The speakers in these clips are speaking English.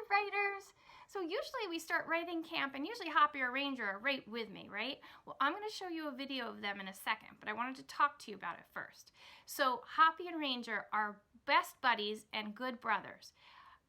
writers. So usually we start writing camp, and usually Hoppy or Ranger are right with me, right? Well, I'm going to show you a video of them in a second, but I wanted to talk to you about it first. So Hoppy and Ranger are best buddies and good brothers.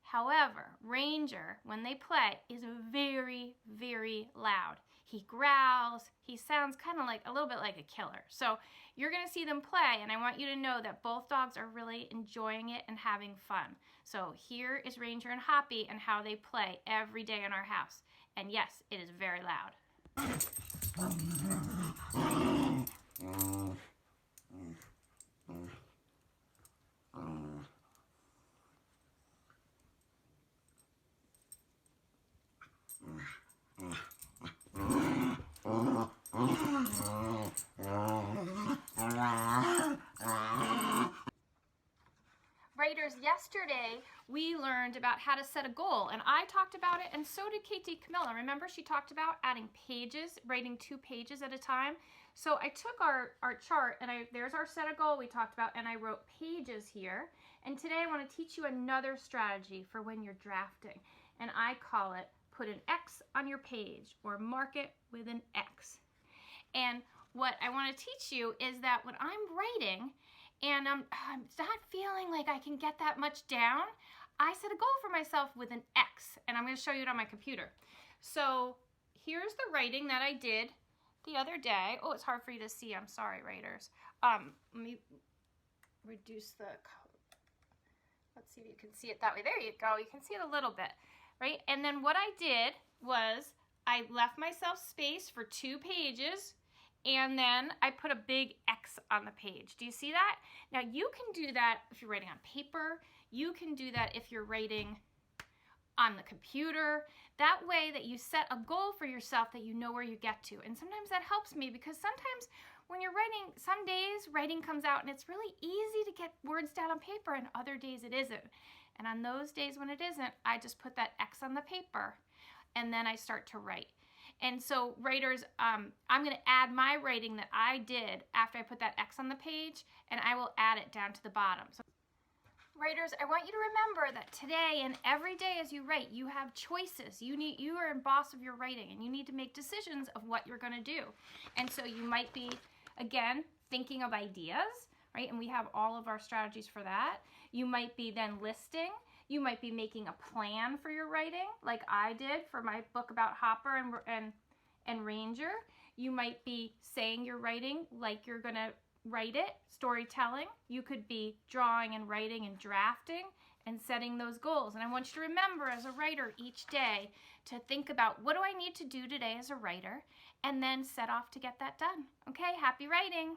However, Ranger, when they play, is very, very loud. He growls. He sounds kind of like a little bit like a killer. So you're going to see them play, and I want you to know that both dogs are really enjoying it and having fun. So here is Ranger and Hoppy and how they play every day in our house. And yes, it is very loud. Writers, yesterday we learned about how to set a goal, and I talked about it, and so did KT Camilla. Remember, she talked about adding pages, writing 2 pages at a time. So I took our chart, and there's our set a goal we talked about, and I wrote pages here. And today I want to teach you another strategy for when you're drafting, and I call it put an X on your page, or mark it with an X. And what I want to teach you is that when I'm writing and I'm not feeling like I can get that much down, I set a goal for myself with an X, and I'm going to show you it on my computer. So here's the writing that I did the other day. Oh, it's hard for you to see. I'm sorry, writers. Let me reduce the color. Let's see if you can see it that way. There you go. You can see it a little bit, right? And then what I did was I left myself space for 2 pages, and then I put a big X on the page. Do you see that? Now you can do that if you're writing on paper. You can do that if you're writing on the computer. That way that you set a goal for yourself that you know where you get to. And sometimes that helps me, because sometimes when you're writing, some days writing comes out and it's really easy to get words down on paper, and other days it isn't. And on those days when it isn't, I just put that X on the paper, and then I start to write. And so writers, I'm going to add my writing that I did after I put that X on the page, and I will add it down to the bottom. So writers, I want you to remember that today and every day as you write, you have choices. You are in boss of your writing, and you need to make decisions of what you're going to do. And so you might be, again, thinking of ideas, right? And we have all of our strategies for that. You might be then listing. You might be making a plan for your writing, like I did for my book about Hopper and Ranger. You might be saying you're writing like you're going to write it, storytelling. You could be drawing and writing and drafting and setting those goals. And I want you to remember as a writer each day to think about, what do I need to do today as a writer, and then set off to get that done. Okay, happy writing.